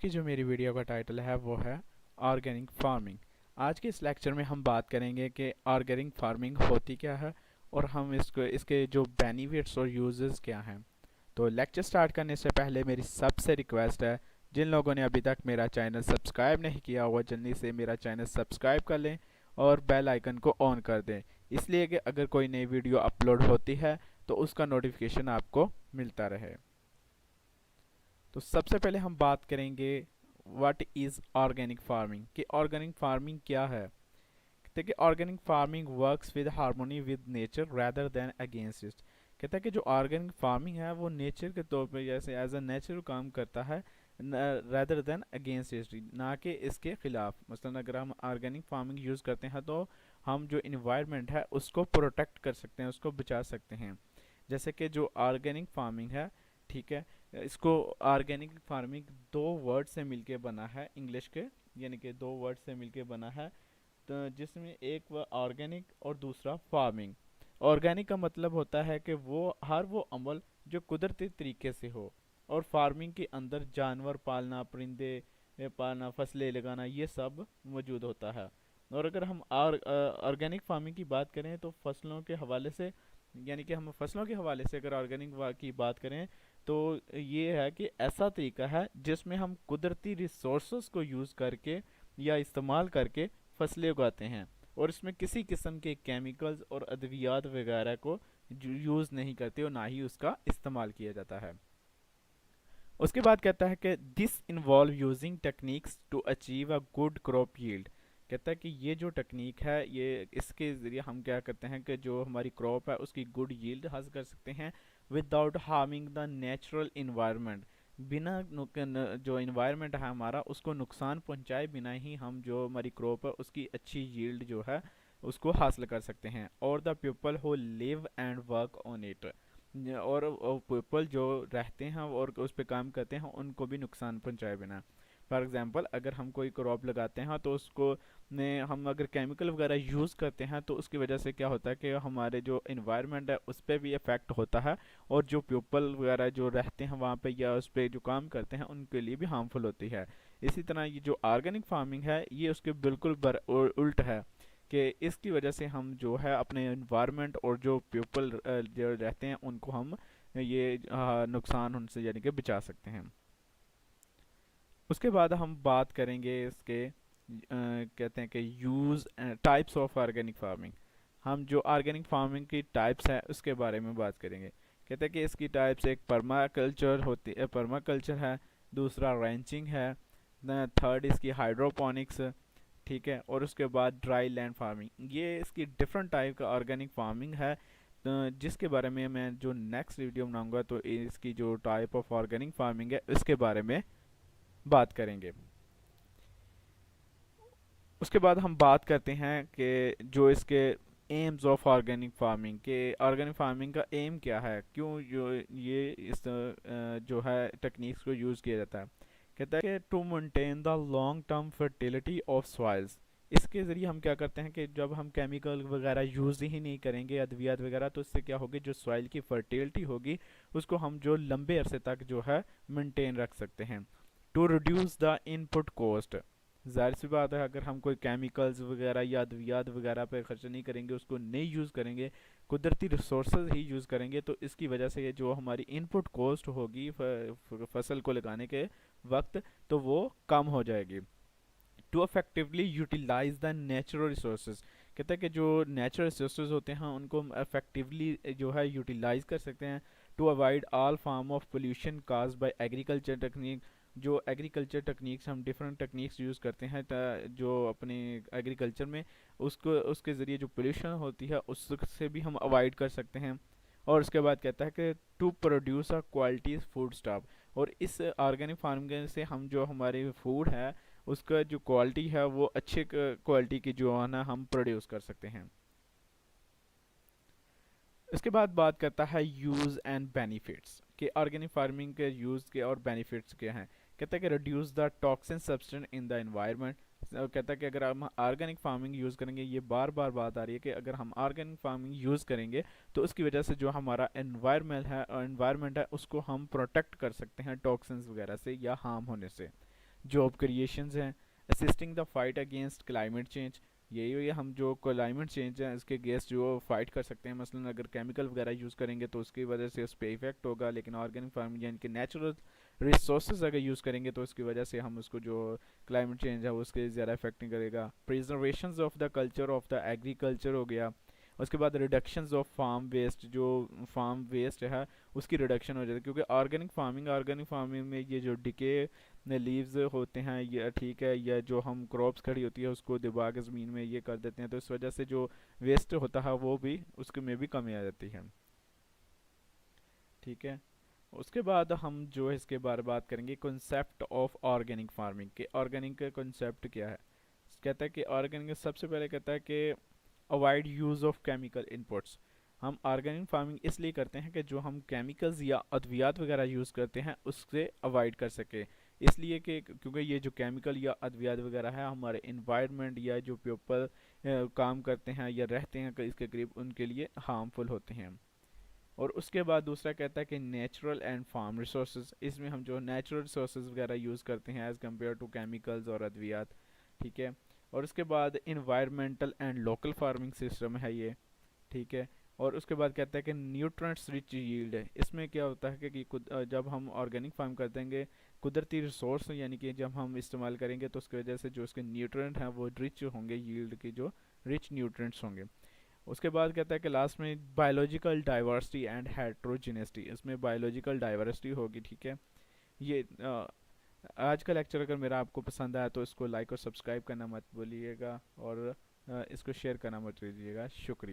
की जो मेरी वीडियो का टाइटल है वो है ऑर्गेनिक फार्मिंग। आज के इस लेक्चर में हम बात करेंगे कि ऑर्गेनिक फार्मिंग होती क्या है और हम इसके जो बेनिफिट्स और यूजेस क्या हैं। तो लेक्चर स्टार्ट करने से पहले मेरी सबसे रिक्वेस्ट है, जिन लोगों ने अभी तक मेरा चैनल सब्सक्राइब नहीं किया हुआ जल्दी से मेरा चैनल सब्सक्राइब कर लें और बेल आइकन को ऑन कर दें, इसलिए कि अगर कोई नई वीडियो अपलोड होती है तो उसका नोटिफिकेशन आपको मिलता रहे। तो सबसे पहले हम बात करेंगे व्हाट इज़ ऑर्गेनिक फार्मिंग, कि ऑर्गेनिक फार्मिंग क्या है। देखिए, organic farming works with harmony with nature rather than against इट। कहता है कि जो ऑर्गेनिक फार्मिंग है वो नेचर के तौर पे जैसे एज अ नेचुरल काम करता है rather देन अगेंस्ट इट, ना कि इसके खिलाफ। मसलन अगर हम ऑर्गेनिक फार्मिंग यूज़ करते हैं तो हम जो इन्वायरमेंट है उसको प्रोटेक्ट कर सकते हैं, उसको बचा सकते हैं। जैसे कि जो ऑर्गेनिक फार्मिंग है, ठीक है, इसको ऑर्गेनिक फार्मिंग दो वर्ड से मिलके बना है, इंग्लिश के यानी कि दो वर्ड से मिलके बना है। तो जिसमें एक वो ऑर्गेनिक और दूसरा फार्मिंग। ऑर्गेनिक का मतलब होता है कि वो अमल जो कुदरती तरीके से हो, और फार्मिंग के अंदर जानवर पालना, परिंदे पालना, फसलें लगाना, ये सब मौजूद होता है। और अगर हम ऑर्गेनिक फार्मिंग की बात करें तो फसलों के हवाले से, यानी कि हम फसलों के हवाले से अगर ऑर्गेनिक की बात करें तो ये है कि ऐसा तरीका है जिसमें हम कुदरती रिसोर्सेज को यूज़ करके या इस्तेमाल करके फसलें उगाते हैं, और इसमें किसी किस्म के केमिकल्स और अद्वियात वगैरह को यूज़ नहीं करते और ना ही उसका इस्तेमाल किया जाता है। उसके बाद कहता है कि this involve using techniques to achieve a good crop yield. कहता है कि ये जो टेक्निक है, ये इसके ज़रिए हम क्या करते हैं कि जो हमारी क्रॉप है उसकी गुड यील्ड हासिल कर सकते हैं without harming the natural environment. बिना जो इन्वायरमेंट है हमारा उसको नुकसान पहुंचाए बिना ही हम जो हमारी क्रॉप है उसकी अच्छी यील्ड जो है उसको हासिल कर सकते हैं। और the people who live and work on it, और पीपल जो रहते हैं और उस पर काम करते हैं उनको भी नुकसान पहुंचाए बिना। फॉर एग्जांपल, अगर हम कोई क्रॉप लगाते हैं तो उसको ने हम अगर केमिकल वगैरह यूज़ करते हैं तो उसकी वजह से क्या होता है कि हमारे जो इन्वायरमेंट है उस पर भी इफ़ेक्ट होता है, और जो पीपल वगैरह जो रहते हैं वहाँ पे या उस पर जो काम करते हैं उनके लिए भी हार्मफुल होती है। इसी तरह ये जो ऑर्गेनिक फार्मिंग है ये उसके बिल्कुल उल्ट है, कि इसकी वजह से हम जो है अपने इन्वायरमेंट और जो पीपल जो रहते हैं उनको हम ये नुकसान उनसे यानी कि बचा सकते हैं। उसके बाद हम बात करेंगे इसके कहते हैं कि use types of organic farming. हम जो ऑर्गेनिक फार्मिंग की टाइप्स है उसके बारे में बात करेंगे। कहते हैं कि इसकी टाइप्स एक पर्मा कल्चर है, दूसरा रैंचिंग है, थर्ड इसकी हाइड्रोपोनिक्स, ठीक है, और उसके बाद ड्राई लैंड फार्मिंग। ये इसकी डिफरेंट टाइप का ऑर्गेनिक फार्मिंग है, जिसके बारे में मैं जो नेक्स्ट वीडियो बनाऊंगा तो इसकी जो टाइप ऑफ ऑर्गेनिक फार्मिंग है इसके बारे में बात करेंगे। उसके बाद हम बात करते हैं कि जो इसके एम्स ऑफ ऑर्गेनिक फार्मिंग, के ऑर्गेनिक फार्मिंग का एम क्या है, क्यों जो ये इस जो है टेक्निक्स को यूज़ किया जाता है। कहता है कि to maintain the long term fertility of soils. इसके ज़रिए हम क्या करते हैं कि जब हम केमिकल वगैरह यूज़ ही नहीं करेंगे, अद्वियात वगैरह, तो इससे क्या होगी, जो सॉइल की फर्टिलिटी होगी उसको हम जो लंबे अरसे तक जो है मेंटेन रख सकते हैं। To reduce the input cost. जाहिर सी बात है, अगर हम कोई केमिकल्स वगैरह या अद्वियात वगैरह पे खर्च नहीं करेंगे, उसको नहीं यूज़ करेंगे, कुदरती रिसोर्सेज ही यूज़ करेंगे, तो इसकी वजह से ये जो हमारी इनपुट कॉस्ट होगी फसल को लगाने के वक्त, तो वो कम हो जाएगी। To effectively utilise the natural resources. कहते हैं कि जो नेचुरल रिसोर्सेज होते हैं उनको हम अफेक्टिवली जो है यूटिलाइज कर सकते हैं। To avoid all form of pollution cause by agriculture technique. जो एग्रीकल्चर टेक्निक्स, हम डिफरेंट टेक्निक्स यूज़ करते हैं जो अपने एग्रीकल्चर में, उसको उसके ज़रिए जो पोल्यूशन होती है उससे भी हम अवॉइड कर सकते हैं। और उसके बाद कहता है कि to produce a quality food stock. और इस ऑर्गेनिक फार्मिंग से हम जो हमारे फूड है उसका जो क्वालिटी है वो अच्छे क्वालिटी की जो है ना हम प्रोड्यूस कर सकते हैं। इसके बाद बात करता है यूज़ एंड बेनिफिट्स, कि ऑर्गेनिक फार्मिंग के यूज़ के और बेनिफिट्स क्या हैं। कहता है कि reduce the toxin substance in the environment. कहता है कि अगर हम ऑर्गेनिक फार्मिंग यूज़ करेंगे, ये बार बार बात आ रही है कि अगर हम ऑर्गेनिक फार्मिंग यूज़ करेंगे तो उसकी वजह से जो हमारा एनवायरनमेंट है उसको हम प्रोटेक्ट कर सकते हैं टॉक्सिन्स वगैरह से या हार्म होने से। जॉब क्रिएशंस हैं, assisting the fight against climate change. यही हुई हम जो क्लाइमेट चेंज है इसके अगेंस्ट जो फाइट कर सकते हैं, मसलन अगर केमिकल वगैरह यूज़ करेंगे तो उसकी वजह से उस पर इफेक्ट होगा, लेकिन ऑर्गेनिक फार्मिंग यानी कि नेचुरल रिसोर्सेज अगर यूज़ करेंगे तो उसकी वजह से हम उसको जो क्लाइमेट चेंज है उसके ज़्यादा इफेक्ट नहीं करेगा। Preservation of the culture of the agriculture हो गया। उसके बाद रिडक्शंस ऑफ फार्म वेस्ट, जो फार्म वेस्ट है उसकी रिडक्शन हो जाती है, क्योंकि ऑर्गेनिक फार्मिंग में ये जो डिके लीव्स होते हैं या ठीक है, या जो हम क्रॉप्स खड़ी होती है उसको दबा के ज़मीन में ये कर देते हैं, तो इस वजह से जो वेस्ट होता है वो भी उसके में भी कमी आ जाती है। ठीक है। उसके बाद हम जो है इसके बारे में बात करेंगे कॉन्सेप्ट ऑफ ऑर्गेनिक फार्मिंग के। ऑर्गेनिक का कॉन्सेप्ट क्या है? कहता है कि ऑर्गेनिक सबसे पहले कहता है कि avoid use of chemical inputs. हम ऑर्गेनिक फार्मिंग इसलिए करते हैं कि जो हम केमिकल्स या अद्वियात वगैरह यूज़ करते हैं उससे अवॉइड कर सके, इसलिए कि क्योंकि ये जो केमिकल या अद्वियात वगैरह है हमारे इन्वायरमेंट या जो पीपल काम करते हैं या रहते हैं इसके करीब उनके लिए हार्मफुल होते हैं। और उसके बाद दूसरा कहता है कि नेचुरल एंड फार्म रिसोर्सेज, इसमें हम जो नेचुरल रिसोर्सेज वगैरह यूज़ करते हैं एज़ कम्पेयर टू केमिकल्स और अद्वियात। ठीक है। और उसके बाद environmental and local farming system है ये। ठीक है। और उसके बाद कहता है कि न्यूट्रेंट्स रिच यील्ड है। इसमें क्या होता है कि जब हम ऑर्गेनिक फार्म कर देंगे कुदरती रिसोर्स यानी कि जब हम इस्तेमाल करेंगे तो उसकी वजह से जो उसके न्यूट्रेंट हैं वो रिच होंगे, यील्ड की जो रिच न्यूट्रेंट्स होंगे। उसके बाद कहता है कि लास्ट में बायोलॉजिकल डाइवर्सिटी एंड हेट्रोजिनेसिटी, इसमें बायोलॉजिकल डाइवर्सिटी होगी। ठीक है। ये आज का लेक्चर अगर मेरा आपको पसंद आया तो इसको लाइक और सब्सक्राइब करना मत भूलिएगा, और इसको शेयर करना मत भूलिएगा। शुक्रिया।